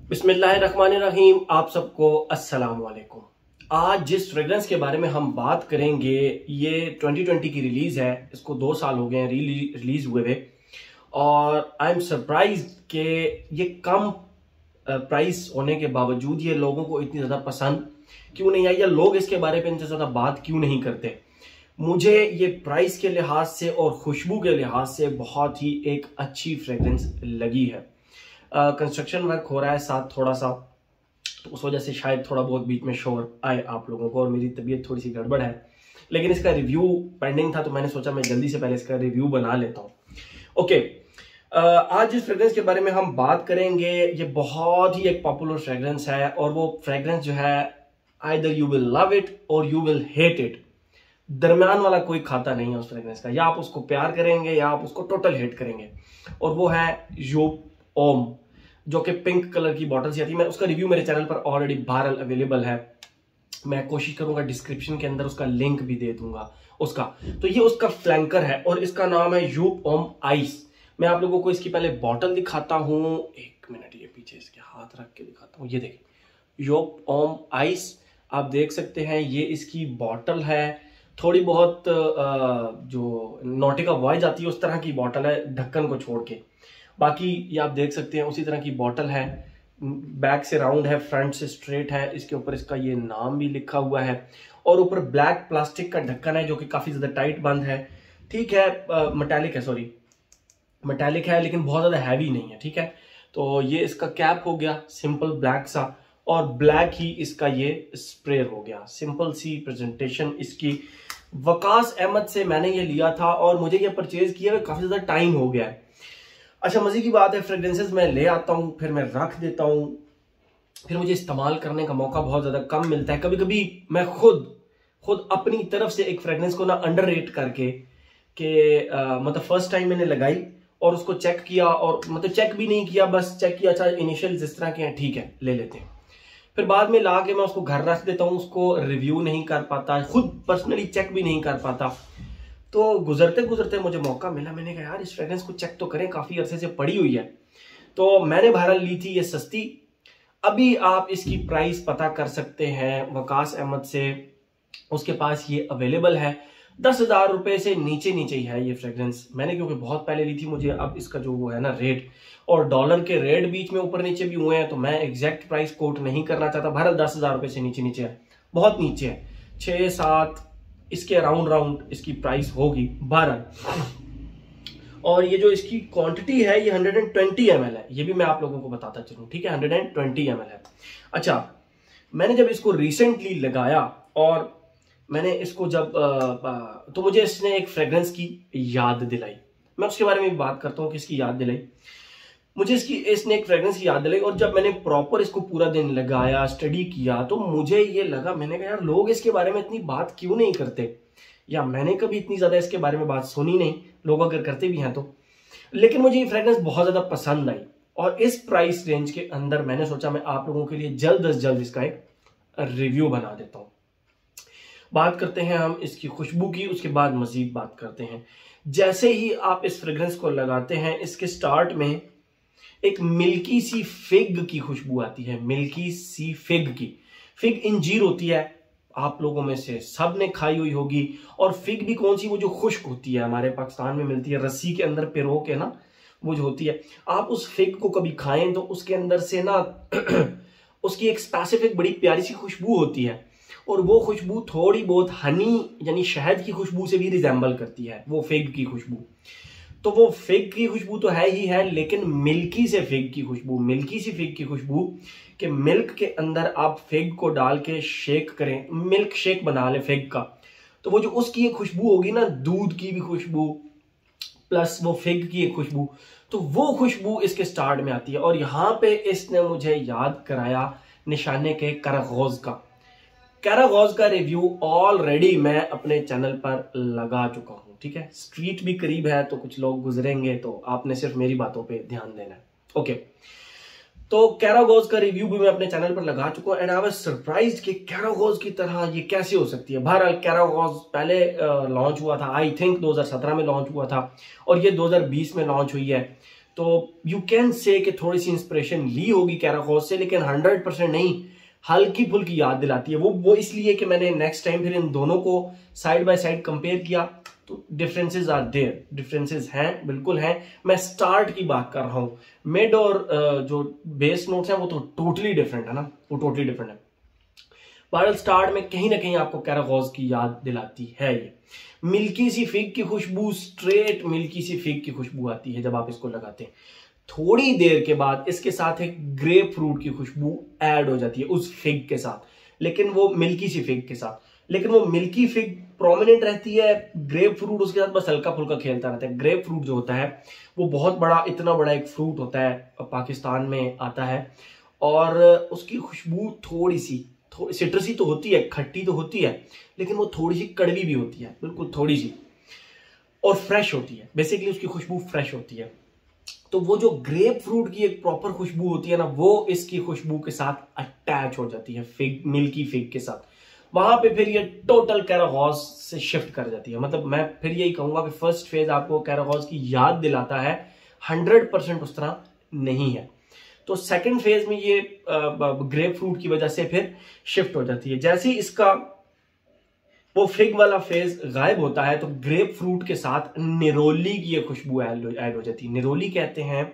बिस्मिल्लाहिर्रहमानिर्रहीम। आप सबको अस्सलाम वालेकुम। आज जिस फ्रेग्रेंस के बारे में हम बात करेंगे ये 2020 की रिलीज है। इसको 2 साल हो गए हैं रिलीज हुए हुए, और आई एम सरप्राइज कि ये कम प्राइस होने के बावजूद ये लोगों को इतनी ज्यादा पसंद क्यों नहीं आई, या लोग इसके बारे में इतनी ज्यादा बात क्यों नहीं करते। मुझे ये प्राइस के लिहाज से और खुशबू के लिहाज से बहुत ही एक अच्छी फ्रेग्रेंस लगी है। कंस्ट्रक्शन वर्क हो रहा है साथ थोड़ा सा, तो उस वजह से शायद थोड़ा बहुत बीच में शोर आए आप लोगों को, और मेरी तबीयत थोड़ी सी गड़बड़ है, लेकिन इसका रिव्यू पेंडिंग था तो मैंने सोचा मैं जल्दी से पहले इसका रिव्यू बना लेता हूँ। ओके, आज जिस फ्रेग्रेंस के बारे में हम बात करेंगे ये बहुत ही एक पॉपुलर फ्रेग्रेंस है, और वो फ्रेग्रेंस जो है either you will love it और यू विल हेट इट। दरम्यान वाला कोई खाता नहीं है उस फ्रेग्रेंस का, या आप उसको प्यार करेंगे या आप उसको टोटल हेट करेंगे, और वो है यूप ओम, जो कि पिंक कलर की बॉटल से आती है। मैं उसका रिव्यू मेरे चैनल पर ऑलरेडी बहरहाल अवेलेबल है, मैं कोशिश करूंगा डिस्क्रिप्शन के अंदर उसका लिंक भी दे दूंगा उसका। तो ये उसका फ्लैंकर है और इसका नाम है यूप ओम आइस। मैं आप लोगों को इसकी पहले बॉटल दिखाता हूं, एक मिनट, ये पीछे इसके हाथ रख के दिखाता हूं। ये देखिए यूप ओम आइस, आप देख सकते हैं ये इसकी बॉटल है। थोड़ी बहुत जो नॉटिका वॉयज आती है उस तरह की बॉटल है ढक्कन को छोड़ के, बाकी ये आप देख सकते हैं उसी तरह की बॉटल है। बैक से राउंड है, फ्रंट से स्ट्रेट है, इसके ऊपर इसका ये नाम भी लिखा हुआ है, और ऊपर ब्लैक प्लास्टिक का ढक्कन है जो कि काफी ज्यादा टाइट बंद है। ठीक है, मेटालिक है, सॉरी मेटालिक है, लेकिन बहुत ज्यादा हैवी नहीं है। ठीक है, तो ये इसका कैप हो गया सिंपल ब्लैक सा, और ब्लैक ही इसका ये स्प्रे हो गया। सिंपल सी प्रेजेंटेशन इसकी। वकास अहमद से मैंने ये लिया था और मुझे ये परचेज किया हुआ काफी ज्यादा टाइम हो गया है। अच्छा, मजे की बात है, फ्रेग्रेंसेस मैं ले आता हूँ, फिर मैं रख देता हूँ, फिर मुझे इस्तेमाल करने का मौका बहुत ज्यादा कम मिलता है। कभी कभी मैं खुद अपनी तरफ से एक फ्रेग्रेंस को ना अंडररेट करके मतलब फर्स्ट टाइम मैंने लगाई और उसको चेक किया, और मतलब चेक भी नहीं किया, बस चेक किया, अच्छा इनिशियल जिस तरह के हैं ठीक है ले लेते हैं, फिर बाद में ला के मैं उसको घर रख देता हूँ, उसको रिव्यू नहीं कर पाता, खुद पर्सनली चेक भी नहीं कर पाता। तो गुजरते गुजरते मुझे मौका मिला, मैंने कहा यार इस फ्रेग्रेंस को चेक तो करें, काफी अरसे से पड़ी हुई है। तो मैंने बहरहाल ली थी ये सस्ती। अभी आप इसकी प्राइस पता कर सकते हैं वकास अहमद से, उसके पास ये अवेलेबल है। 10,000 रुपए से नीचे नीचे ही है ये फ्रेग्रेंस। मैंने क्योंकि बहुत पहले ली थी, मुझे अब इसका जो वो है ना रेट और डॉलर के रेट बीच में ऊपर नीचे भी हुए हैं, तो मैं एग्जैक्ट प्राइस कोट नहीं करना चाहता। बहरहाल 10,000 रुपए से नीचे नीचे है, बहुत नीचे है, 6-7 इसके राउंड इसकी प्राइस होगी 12। और ये जो इसकी क्वांटिटी है ये 120 ml है, ये भी मैं आप लोगों को बताता चलूं। ठीक है, 120 ml है। अच्छा, मैंने जब इसको रिसेंटली लगाया और मैंने इसको जब तो मुझे इसने एक फ्रेग्रेंस की याद दिलाई। मैं उसके बारे में भी बात करता हूँ कि इसकी याद दिलाई मुझे, इसने एक फ्रेग्रेंस की याद दिलाई। और जब मैंने प्रॉपर इसको पूरा दिन लगाया, स्टडी किया, तो मुझे ये लगा, मैंने कहा यार लोग इसके बारे में इतनी बात क्यों नहीं करते, या मैंने कभी इतनी ज्यादा इसके बारे में बात सुनी नहीं, लोग अगर करते भी हैं तो। लेकिन मुझे ये फ्रेग्रेंस बहुत ज्यादा पसंद आई, और इस प्राइस रेंज के अंदर मैंने सोचा मैं आप लोगों के लिए जल्द अज जल्द इसका एक रिव्यू बना देता हूं। बात करते हैं हम इसकी खुशबू की, उसके बाद मजीद बात करते हैं। जैसे ही आप इस फ्रेग्रेंस को लगाते हैं, इसके स्टार्ट में एक मिल्की सी फिग की खुशबू आती है, मिल्की सी फिग की। फिग इंजीर होती है, आप लोगों में से सब ने खाई हुई होगी। और फिग भी कौन सी, वो जो खुश्क होती है, हमारे पाकिस्तान में मिलती है, रस्सी के अंदर पिरो के ना, वो जो होती है। आप उस फिग को कभी खाएं तो उसके अंदर से ना उसकी एक स्पेसिफिक बड़ी प्यारी सी खुशबू होती है, और वो खुशबू थोड़ी बहुत हनी यानी शहद की खुशबू से भी रिजेंबल करती है, वो फिग की खुशबू। तो वो फिग की खुशबू तो है ही है, लेकिन मिल्की से फिग की खुशबू, मिल्की सी फिग की खुशबू, कि मिल्क के अंदर आप फिग को डाल के शेक करें, मिल्क शेक बना ले फिग का, तो वो जो उसकी एक खुशबू होगी ना, दूध की भी खुशबू प्लस वो फिग की एक खुशबू, तो वो खुशबू इसके स्टार्ट में आती है। और यहाँ पे इसने मुझे याद कराया निशाने के करागोज का। कैरागोज का रिव्यू ऑलरेडी मैं अपने चैनल पर लगा चुका हूं। ठीक है, स्ट्रीट भी करीब है तो कुछ लोग गुजरेंगे, तो आपने सिर्फ मेरी बातों पे ध्यान देना है। ओके, तो कैरागोज का रिव्यू भी मैं अपने चैनल पर लगा चुका हूं, एंड आई वाज सरप्राइज्ड कि कैरागोज की तरह ये कैसे हो सकती है। बहरहाल कैरागोज पहले लॉन्च हुआ था, आई थिंक 2017 में लॉन्च हुआ था, और ये 2020 में लॉन्च हुई है। तो यू कैन से कि थोड़ी सी इंस्पिरेशन ली होगी कैराकॉस से, लेकिन 100% नहीं, हल्की फुल्की याद दिलाती है। वो इसलिए कि मैंने नेक्स्ट टाइम फिर इन दोनों को साइड बाय साइड कंपेयर किया तो डिफरेंसेस आर देयर, डिफरेंसेस हैं, बिल्कुल हैं। मैं स्टार्ट की बात कर रहा हूं, मिड और जो बेस नोट्स हैं वो तो टोटली डिफरेंट है ना, वो टोटली डिफरेंट है। बहरहाल स्टार्ट में कहीं ना कहीं आपको कैराकॉस की याद दिलाती है। ये मिल्की सी फिग की खुशबू, स्ट्रेट मिल्की सी फिग की खुशबू आती है जब आप इसको लगाते हैं। थोड़ी देर के बाद इसके साथ एक ग्रेप फ्रूट की खुशबू ऐड हो जाती है उस फिग के साथ, लेकिन वो मिल्की सी फिग के साथ, लेकिन वो मिल्की फिग प्रोमिनेंट रहती है, ग्रेप फ्रूट उसके साथ बस हल्का फुल्का खेलता रहता है। ग्रेप फ्रूट जो होता है वो बहुत बड़ा, इतना बड़ा एक फ्रूट होता है, पाकिस्तान में आता है, और उसकी खुशबू थोड़ी सिट्रसी तो होती है, खट्टी तो होती है, लेकिन वो थोड़ी सी कड़वी भी होती है, बिल्कुल थोड़ी सी, और फ्रेश होती है। बेसिकली उसकी खुशबू फ्रेश होती है। तो वो जो ग्रेप फ्रूट की एक प्रॉपर खुशबू होती है ना, वो इसकी खुशबू के साथ अटैच हो जाती है फिग, मिल्की फिग के साथ। वहां पे फिर ये टोटल कैराकॉस से शिफ्ट कर जाती है। मतलब मैं फिर यही कहूंगा कि फर्स्ट फेज आपको कैराकॉस की याद दिलाता है, 100% उस तरह नहीं है। तो सेकंड फेज में ये ग्रेप फ्रूट की वजह से फिर शिफ्ट हो जाती है। जैसे ही इसका वो फिग वाला फेज गायब होता है तो ग्रेप फ्रूट के साथ निरोली की ये खुशबू ऐड हो जाती है। निरोली कहते हैं,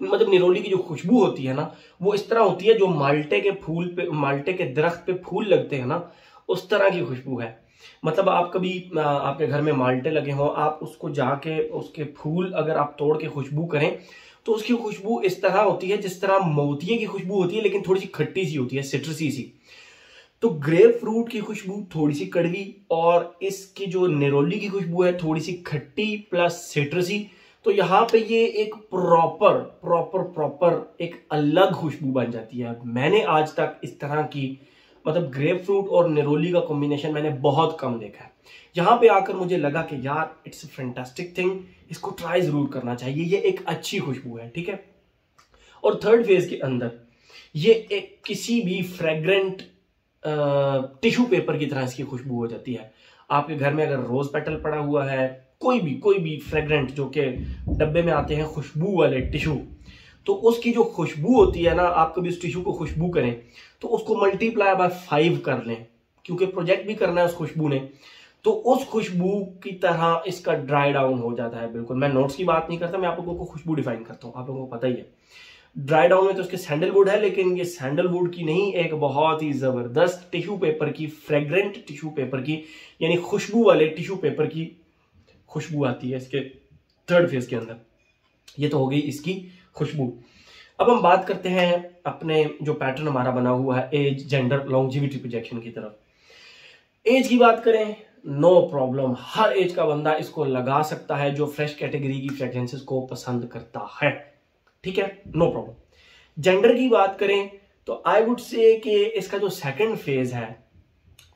मतलब निरोली की जो खुशबू होती है ना, वो इस तरह होती है जो माल्टे के फूल पे, माल्टे के दरख्त पे फूल लगते हैं ना, उस तरह की खुशबू है। मतलब आप कभी आपके घर में माल्टे लगे हो, आप उसको जाके उसके फूल अगर आप तोड़ के खुशबू करें तो उसकी खुशबू इस तरह होती है जिस तरह मोतिये की खुशबू होती है, लेकिन थोड़ी सी खट्टी सी होती है, सिट्रसी सी। तो ग्रेप फ्रूट की खुशबू थोड़ी सी कड़वी, और इसकी जो निरोली की खुशबू है थोड़ी सी खट्टी प्लस सिट्रसी। तो यहाँ पे ये एक प्रॉपर एक अलग खुशबू बन जाती है। मैंने आज तक इस तरह की, मतलब ग्रेप फ्रूट और निरोली का कॉम्बिनेशन मैंने बहुत कम देखा है। यहाँ पे आकर मुझे लगा कि यार इट्स अ फैंटास्टिक थिंग, इसको ट्राई जरूर करना चाहिए, ये एक अच्छी खुशबू है, ठीक है। और थर्ड फेज के अंदर ये एक किसी भी फ्रेग्रेंट टिश्यू पेपर की तरह इसकी खुशबू हो जाती है। आपके घर में अगर रोज पेटल पड़ा हुआ है, कोई भी फ्रेग्रेंट जो कि डब्बे में आते हैं खुशबू वाले टिश्यू, तो उसकी जो खुशबू होती है ना, आप कभी उस टिश्यू को खुशबू करें तो उसको मल्टीप्लाई बाय 5 कर लें, क्योंकि प्रोजेक्ट भी करना है उस खुशबू ने। तो उस खुशबू की तरह इसका ड्राई डाउन हो जाता है। बिल्कुल, मैं नोट्स की बात नहीं करता, मैं आप लोगों को खुशबू डिफाइन करता हूँ, आप लोगों को पता ही है। ड्राई डाउन में तो उसके सैंडलवुड है, लेकिन ये सैंडलवुड की नहीं, एक बहुत ही जबरदस्त टिश्यू पेपर की, फ्रेग्रेंट टिश्यू पेपर की, यानी खुशबू वाले टिश्यू पेपर की खुशबू आती है इसके थर्ड फेज के अंदर। ये तो हो गई इसकी खुशबू। अब हम बात करते हैं अपने जो पैटर्न हमारा बना हुआ है एज, जेंडर, लॉन्जिविटी प्रोजेक्शन की तरफ। एज की बात करें, नो प्रॉब्लम, हर एज का बंदा इसको लगा सकता है जो फ्रेश कैटेगरी की फ्रेग्रेंसेस को पसंद करता है, ठीक है, नो प्रॉब्लम। जेंडर की बात करें तो आई वुड से कि इसका जो सेकंड फेज है,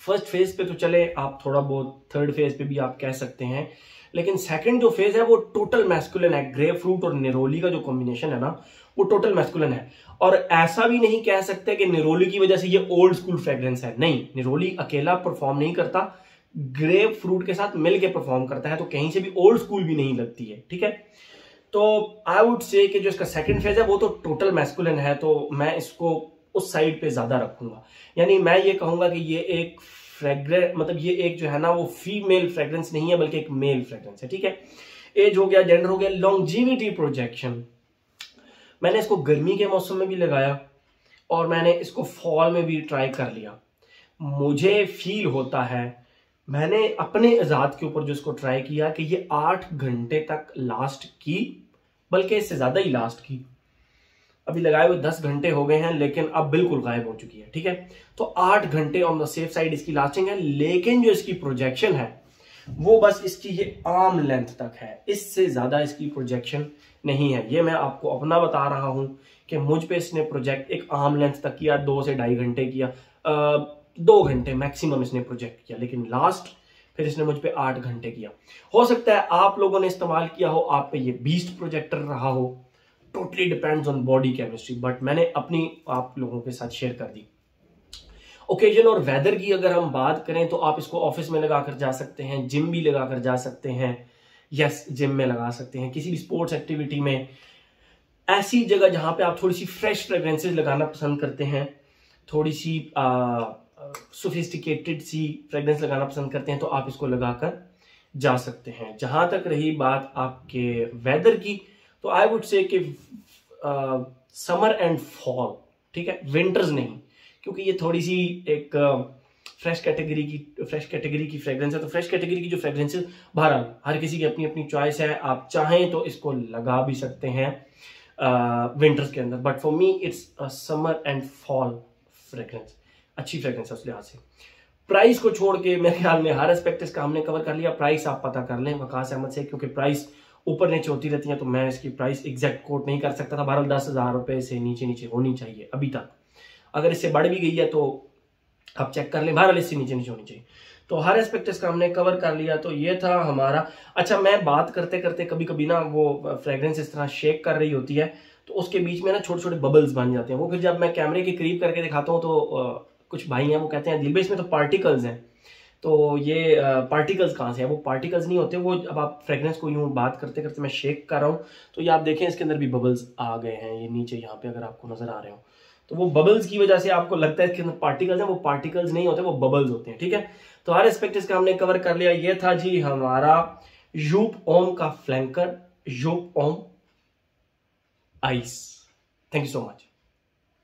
फर्स्ट फेज पे तो चले आप थोड़ा बहुत, थर्ड फेज पे भी आप कह सकते हैं, लेकिन सेकंड जो फेज है वो टोटल मैस्कुलिन है। ग्रेप फ्रूट और निरोली का जो कॉम्बिनेशन है ना, वो टोटल मैस्कुलिन है। और ऐसा भी नहीं कह सकते कि निरोली की वजह से ये ओल्ड स्कूल फ्रेग्रेंस है, नहीं, निरोली अकेला परफॉर्म नहीं करता, ग्रेप फ्रूट के साथ मिलकर परफॉर्म करता है, तो कहीं से भी ओल्ड स्कूल भी नहीं लगती है, ठीक है। तो आई वुड से कि जो इसका सेकंड फेज है वो तो टोटल मैस्कुलिन है, तो मैं इसको उस साइड पे ज्यादा रखूंगा। यानी मैं ये कहूंगा कि ये एक फ्रेग्रेंस, मतलब ये एक जो है ना वो फीमेल फ्रेग्रेंस नहीं है, बल्कि एक मेल फ्रेग्रेंस है, ठीक है। एज हो गया, जेंडर हो गया, लॉन्जिविटी प्रोजेक्शन। मैंने इसको गर्मी के मौसम में भी लगाया और मैंने इसको फॉल में भी ट्राई कर लिया। मुझे फील होता है, मैंने अपने इजाद के ऊपर जो इसको ट्राई किया, कि ये 8 घंटे तक लास्ट की, बल्कि इससे ज्यादा ही लास्ट की। अभी लगाए हुए 10 घंटे हो गए हैं, लेकिन अब बिल्कुल गायब हो चुकी है, ठीक है। तो 8 घंटे ऑन द सेफ साइड इसकी लास्टिंग है, लेकिन जो इसकी प्रोजेक्शन है वो बस इसकी ये आर्म लेंथ तक है, इससे ज्यादा इसकी प्रोजेक्शन नहीं है। ये मैं आपको अपना बता रहा हूं कि मुझ पे इसने प्रोजेक्ट एक आर्म लेंथ तक किया, 2 से 2.5 घंटे किया, 2 घंटे मैक्सिमम इसने प्रोजेक्ट किया, लेकिन लास्ट फिर इसने मुझ पे 8 घंटे किया। हो सकता है आप लोगों ने इस्तेमाल किया हो, आप पे ये बीस्ट प्रोजेक्टर रहा हो, totally depends on body chemistry, but मैंने अपनी आप लोगों के साथ शेयर कर दी। ओकेजन और वेदर की अगर हम बात करें तो आप इसको ऑफिस में लगाकर जा सकते हैं, जिम भी लगाकर जा सकते हैं, यस, जिम में लगा सकते हैं, किसी भी स्पोर्ट्स एक्टिविटी में, ऐसी जगह जहां पे आप थोड़ी सी फ्रेश फ्रेग्रेंसेस लगाना पसंद करते हैं, थोड़ी सी सोफिस्टिकेटेड सी फ्रेग्रेंस लगाना पसंद करते हैं, तो आप इसको लगाकर जा सकते हैं। जहां तक रही बात आपके वेदर की, तो आई वुड से कि समर एंड फॉल, ठीक है, विंटर्स नहीं, क्योंकि ये थोड़ी सी एक फ्रेश कैटेगरी की फ्रेग्रेंस है। तो फ्रेश कैटेगरी की जो फ्रेग्रेंस है, बहरहाल हर किसी की अपनी अपनी चॉइस है, आप चाहें तो इसको लगा भी सकते हैं विंटर्स के अंदर, but for me it's summer and fall fragrance, अच्छी फ्रेग्रेंस है उस लिहाज से। प्राइस को छोड़ के मेरे ख्याल में हर एस्पेक्ट इसका हमने कवर कर लिया। प्राइस आप पता कर लें वकास अहमद से, क्योंकि प्राइस ऊपर नीचे होती रहती है, तो मैं इसकी प्राइस एग्जैक्ट कोट नहीं कर सकता था। बहरहाल 10,000 रुपए से नीचे नीचे होनी चाहिए अभी तक, अगर इससे बढ़ भी गई है तो आप चेक कर लें, बहरहाल इससे नीचे नीचे होनी चाहिए। तो हर एस्पेक्ट इसका हमने कवर कर लिया। तो ये था हमारा। अच्छा, मैं बात करते करते कभी कभी ना वो फ्रेग्रेंस इस तरह शेक कर रही होती है, तो उसके बीच में ना छोटे छोटे बबल्स बन जाते हैं। वो फिर जब मैं कैमरे के करीब करके दिखाता हूँ तो कुछ भाई हैं वो कहते हैं दिलबे इसमें तो पार्टिकल्स हैं। तो ये पार्टिकल्स कहाँ से है? वो पार्टिकल्स नहीं होते, वो अब आप फ्रेग्रेंस को यूं बात करते करते मैं शेक कर रहा हूँ, तो ये आप देखें इसके अंदर भी बबल्स आ गए हैं, ये नीचे यहाँ पे अगर आपको नजर आ रहे हो, तो वो बबल्स की वजह से आपको लगता है इसके अंदर पार्टिकल्स हैं, वो पार्टिकल्स नहीं होते, वो बबल्स होते हैं, ठीक है। तो हर एस्पेक्ट इसका हमने कवर कर लिया। ये था जी हमारा यूप ओम का फ्लैंकर, यूप ओम आइस। Thank you so much.